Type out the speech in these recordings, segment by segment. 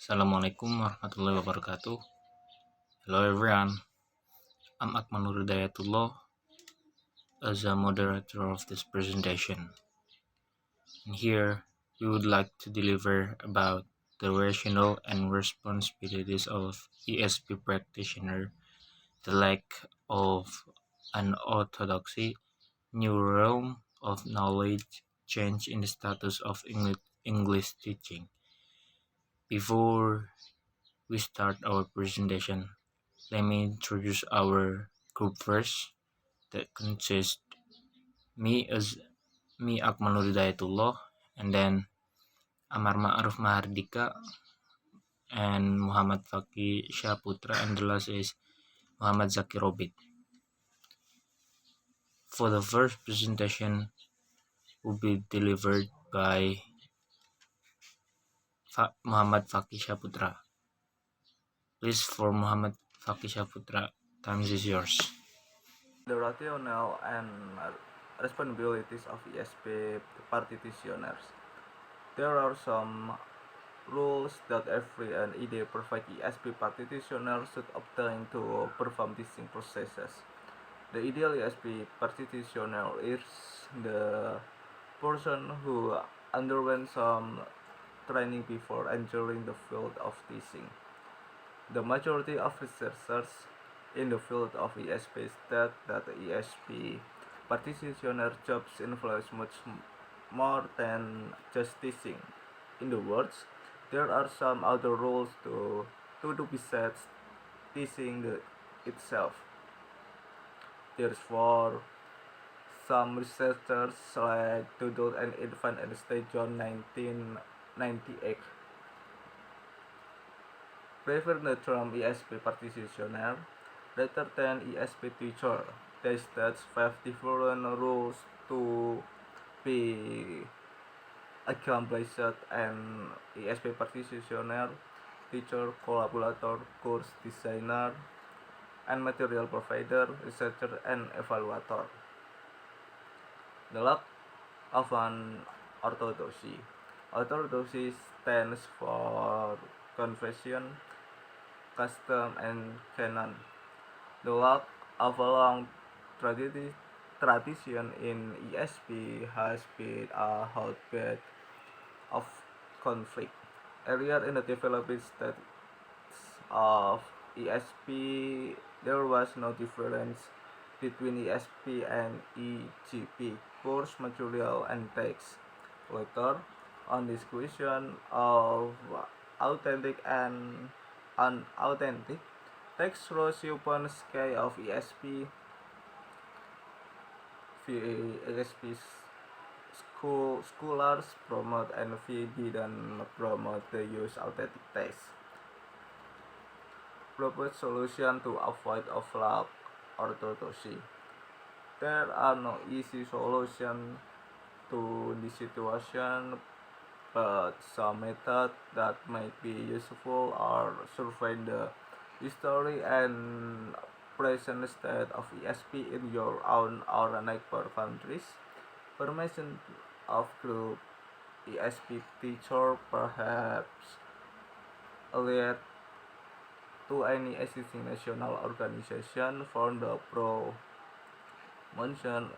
Assalamualaikum warahmatullahi wabarakatuh. Hello everyone, I'm Akmal Nur Hidayatullah as a moderator of this presentation. And here we would like to deliver about the rationale and responsibilities of ESP practitioner, the lack of an orthodoxy, new realm of knowledge, change in the status of English teaching. Before we start our presentation, let me introduce our group first. That consists me Akmal Nur Hidayatullah, and then Ammar Mahardika and Muhamad Faqih Syahputra, and the last is Dzaky Robith. For the first presentation will be delivered by Muhamad Faqih Syahputra. Please, for Muhamad Faqih Syahputra, time is yours. The rationale and responsibilities of ESP Partitioners. There are some rules that every and ED provide ESP Partitioner should obtain to perform teaching processes. The ideal ESP Partitioner is the person who underwent some training before entering the field of teaching. The majority of researchers in the field of ESP state that the ESP practitioner jobs influence much more than just teaching. In the words, there are some other roles to be set teaching itself. Therefore, some researchers like Tudor and Irfan and John 1998 prefer the term ESP practitioner rather than ESP teacher. They state 5 different rules to be accomplished, and ESP practitioner, teacher, collaborator, course designer, and material provider, researcher, and evaluator. The lack of an orthodoxy. Orthodoxy stands for convention, custom, and canon. The lack of a long tradition in ESP has been a hotbed of conflict. Earlier in the developing stages of ESP, there was no difference between ESP and EGP, course, material, and text. Later, on this question of authentic and unauthentic, text rose upon scale of ESP. Scholars promote and didn't promote the use of authentic text. Propose solution to avoid overlap orthodoxy. There are no easy solutions to this situation, but some methods that might be useful are survey the history and present state of ESP in your own or neighbor countries. Formation of group ESP teacher perhaps allied to any existing national organization for the promotion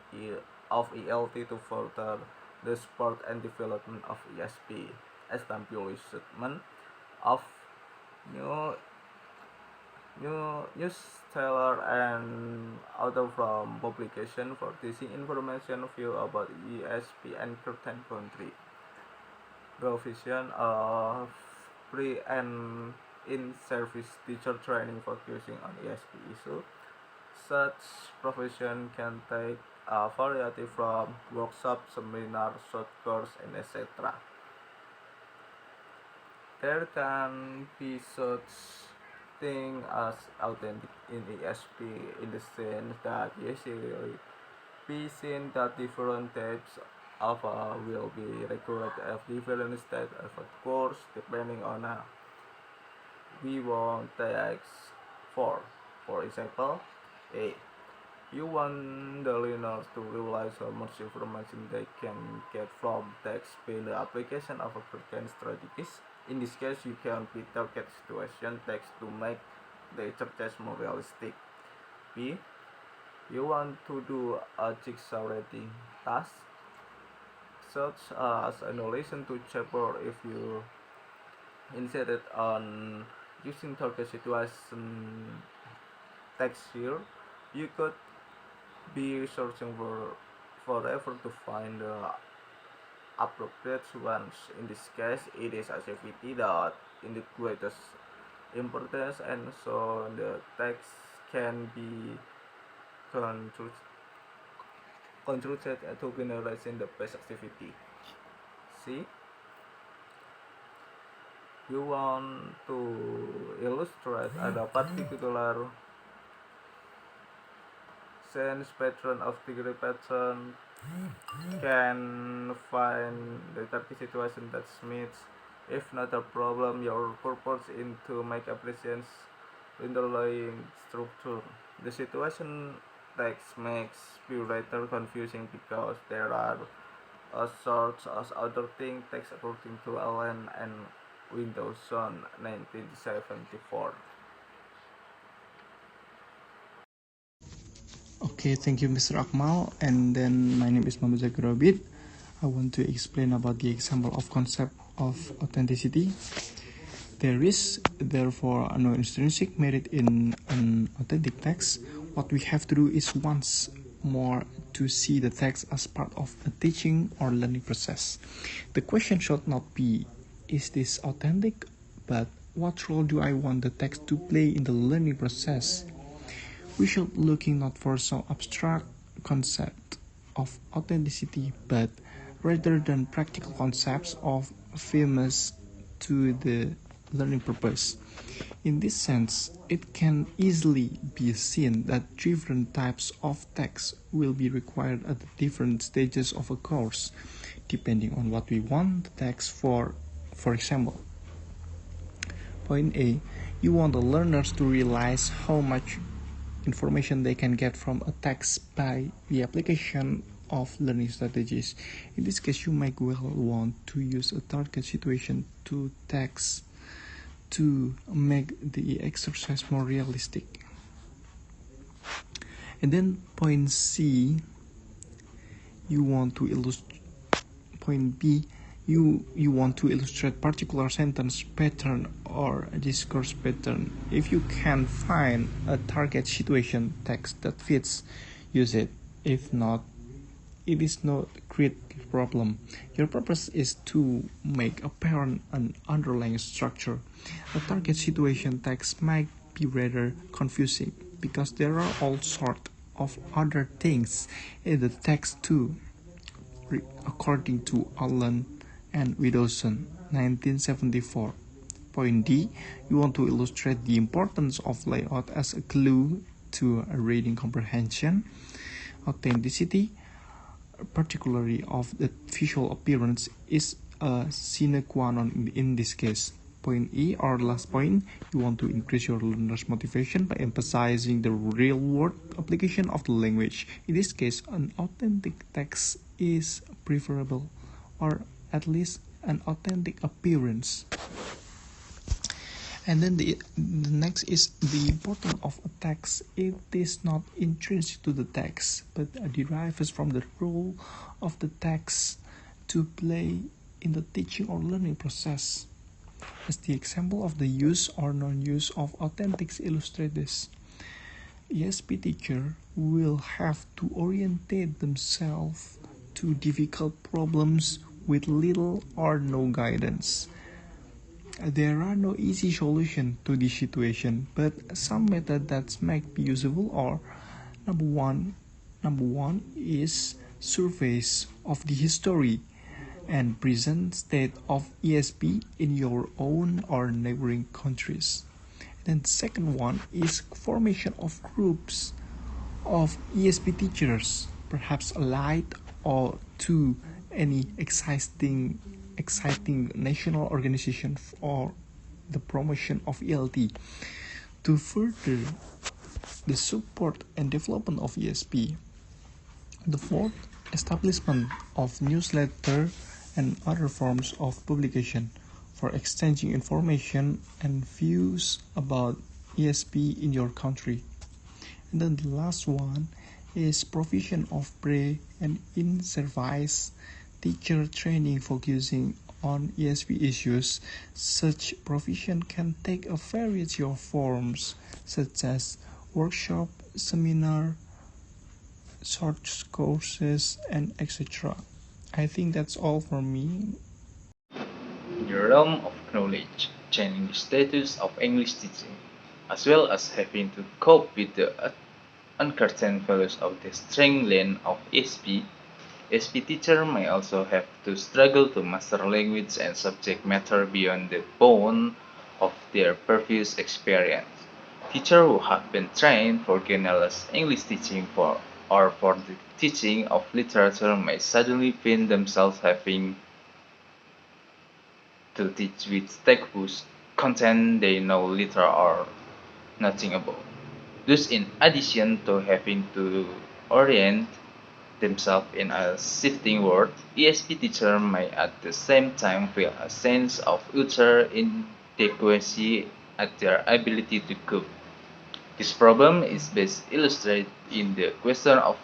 of ELT to further the support and development of ESP, establishment of newsletter and other from publication for teaching information view about ESP and certain country. Provision of free and in-service teacher training focusing on ESP issue. Such provision can take a variety from workshop, seminar, short course, and etc. There can be such thing as authentic in ESP in the sense that usually be seen that different types of will be recorded at different state of a course depending on we want text for example, A. You want the learners to realize how much information they can get from text being the application of a certain strategies. In this case, you can be target situation text to make the exercise more realistic. B. You want to do a jigsaw reading task, such as annihilation to chapter. If you insisted on using target situation text here, you could be searching forever to find the appropriate ones. In this case, it is activity that in the greatest importance, and so the text can be constructed to generate the best activity. See, you want to illustrate a particular sense pattern of degree pattern, can find the target situation that meets. If not a problem, your purpose is to make applications underlying structure. The situation text makes later confusing because there are a sort of other thing text according to Allen and Windows on 1974. Okay, thank you, Mr. Akmal. And then my name is Muhamad Robith. I want to explain about the example of concept of authenticity. There is therefore no intrinsic merit in an authentic text. What we have to do is once more to see the text as part of a teaching or learning process. The question should not be, is this authentic? But what role do I want the text to play in the learning process? We should looking not for some abstract concept of authenticity, but rather than practical concepts of famous to the learning purpose. In this sense, it can easily be seen that different types of text will be required at the different stages of a course, depending on what we want the text for. For example, point A, you want the learners to realize how much information they can get from a text by the application of learning strategies. In this case, you might well want to use a target situation to text to make the exercise more realistic. And then point C, you want to illustrate. Point B, you want to illustrate particular sentence pattern or a discourse pattern. If you can find a target situation text that fits, use it. If not, it is no great problem. Your purpose is to make apparent an underlying structure. A target situation text might be rather confusing because there are all sorts of other things in the text too, according to Allen and Widowson, 1974. Point D, you want to illustrate the importance of layout as a clue to a reading comprehension. Authenticity, particularly of the visual appearance, is a sine qua non in this case. Point E, or last point, you want to increase your learner's motivation by emphasizing the real-world application of the language. In this case, an authentic text is preferable, or at least an authentic appearance. And then the next is the importance of a text. It is not intrinsic to the text, but derives from the role of the text to play in the teaching or learning process. As the example of the use or non-use of authentics illustrate this, ESP teacher will have to orientate themselves to difficult problems with little or no guidance. There are no easy solutions to this situation, but some methods that might be usable are: number one is surveys of the history and present state of ESP in your own or neighboring countries. Then the second one is formation of groups of ESP teachers, perhaps allied or to any exciting national organization for the promotion of ELT to further the support and development of ESP. The fourth, establishment of newsletter and other forms of publication. for exchanging information and views about ESP in your country. And then the last one is provision of pre and in-service teacher training focusing on ESP issues. Such provision can take a variety of forms, such as workshop, seminar, short courses, and etc. I think that's all for me. In the realm of knowledge, changing the status of English teaching, as well as having to cope with the uncertain values of the strength lane of ESP teacher may also have to struggle to master language and subject matter beyond the bound of their previous experience. Teachers who have been trained for generalist English teaching or for the teaching of literature may suddenly find themselves having to teach with textbooks content they know little or nothing about. Thus, in addition to having to orient themselves in a shifting world, ESP teachers may at the same time feel a sense of utter inadequacy at their ability to cope. This problem is best illustrated in the question of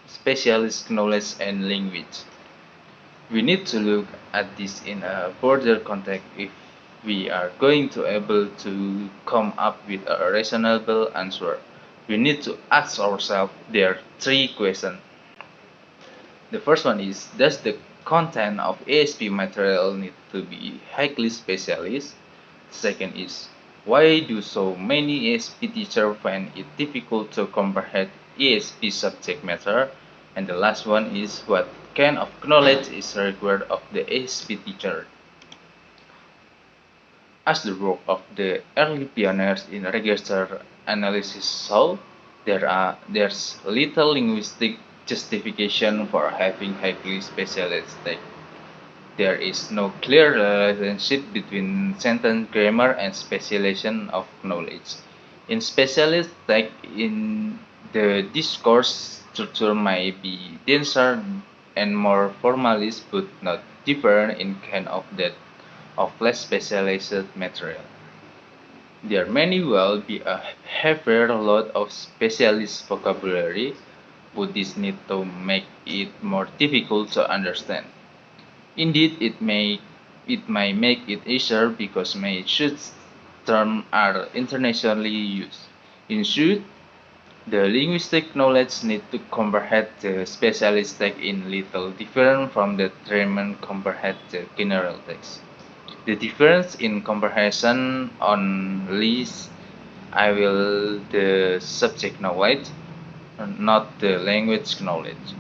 specialist knowledge and language. We need to look at this in a broader context if we are going to be able to come up with a reasonable answer. We need to ask ourselves there are three questions. The first one is, does the content of ESP material need to be highly specialist? Second is, why do so many ESP teachers find it difficult to comprehend ESP subject matter? And the last one is, what kind of knowledge is required of the ESP teacher? As the work of the early pioneers in register analysis showed, there's little linguistic justification for having highly specialized text. There is no clear relationship between sentence grammar and specialization of knowledge. In specialist text, in the discourse structure might be denser and more formalist, but not different in kind of that of less specialized material. There may well be a heavier load of specialist vocabulary, but this need to make it more difficult to understand. Indeed, it may make it easier because many such terms are internationally used. In short, the linguistic knowledge need to comprehend the specialist text in little different from the German comprehend the general text. The difference in comprehension only I will the subject knowledge, not the language knowledge.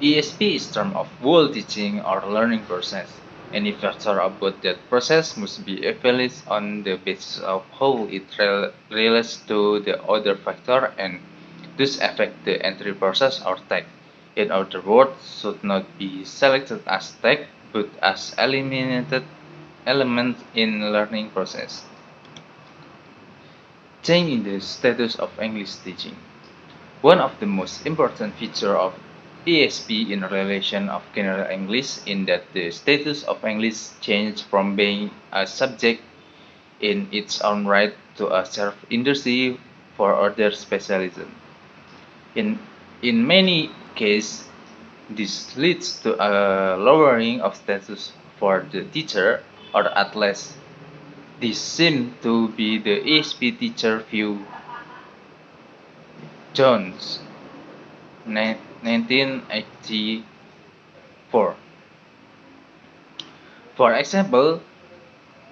ESP is term of whole teaching or learning process. Any factor about that process must be evaluated on the basis of how it relates to the other factor and thus affect the entry process or tag. In other words, should not be selected as tag but as eliminated element in learning process. Change in the status of English teaching. One of the most important features of ESP in relation of general English in that the status of English changed from being a subject in its own right to a self-industry for other specialism. In many cases, this leads to a lowering of status for the teacher, or at least this seems to be the ESP teacher view. Jones, 1984. For example,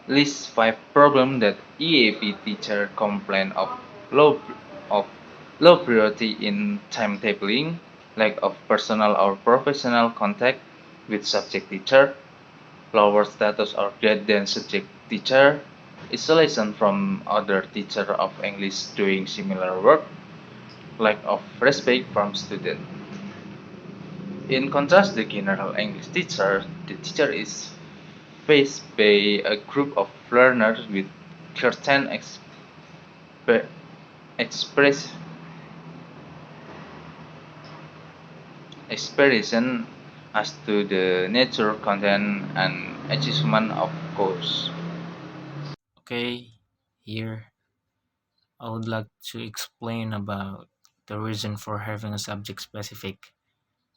list 5 problems that EAP teacher complain low of low priority in timetabling, lack of personal or professional contact with subject teacher, lower status or grade than subject teacher, isolation from other teacher of English doing similar work, lack of respect from student. In contrast, the general English teacher, the teacher is faced by a group of learners with certain expression as to the nature, content, and achievement of course. Okay, here I would like to explain about the reason for having a subject specific.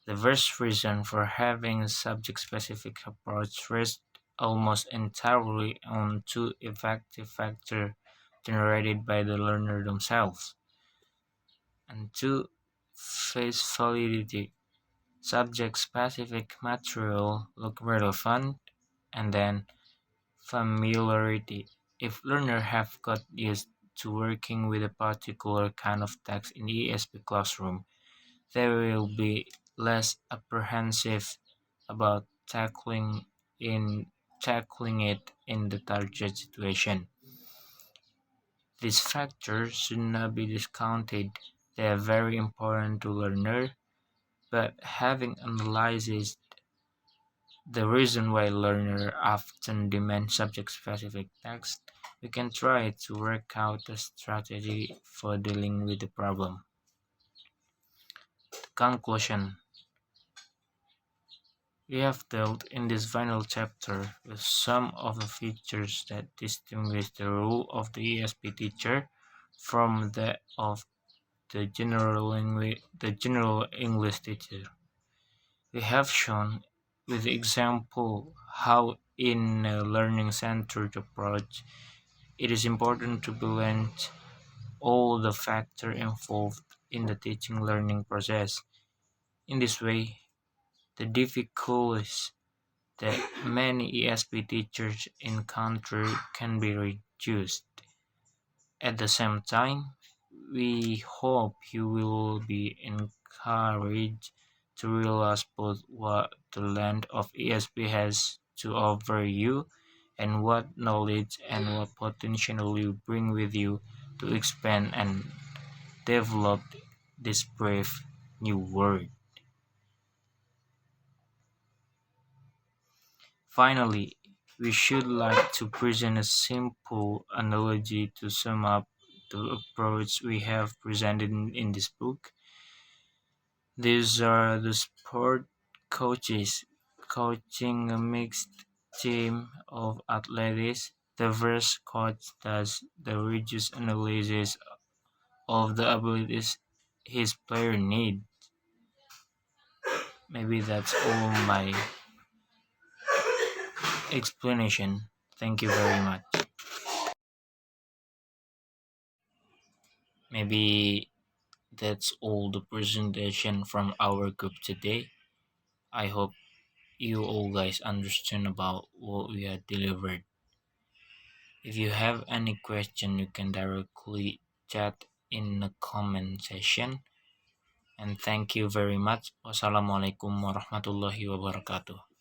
The first reason for having a subject specific approach rests almost entirely on two effective factors generated by the learner themselves, and two, face validity. Subject-specific material look relevant, and then familiarity. If learners have got used to working with a particular kind of text in the ESP classroom, they will be less apprehensive about tackling it in the target situation. These factors should not be discounted. They are very important to learners, but having analyzed the reason why learners often demand subject-specific text, we can try to work out a strategy for dealing with the problem. Conclusion: we have dealt in this final chapter with some of the features that distinguish the role of the ESP teacher from that of the general English teacher. We have shown with example how in a learning-centered approach it is important to balance all the factors involved in the teaching-learning process. In this way, the difficulties that many ESP teachers encounter can be reduced. At the same time, we hope you will be encouraged to realize both what the land of ESP has to offer you and what knowledge and what potential you bring with you to expand and develop this brave new world. Finally, we should like to present a simple analogy to sum up the approach we have presented in this book. These are the sport coaches coaching a mixed team of athletes. The first coach does the rigorous analysis of the abilities his player need. Maybe that's all my explanation. Thank you very much. Maybe that's all the presentation from our group today. I hope you all guys understand about what we have delivered. If you have any question, you can directly chat in the comment section. And thank you very much. Wassalamualaikum warahmatullahi wabarakatuh.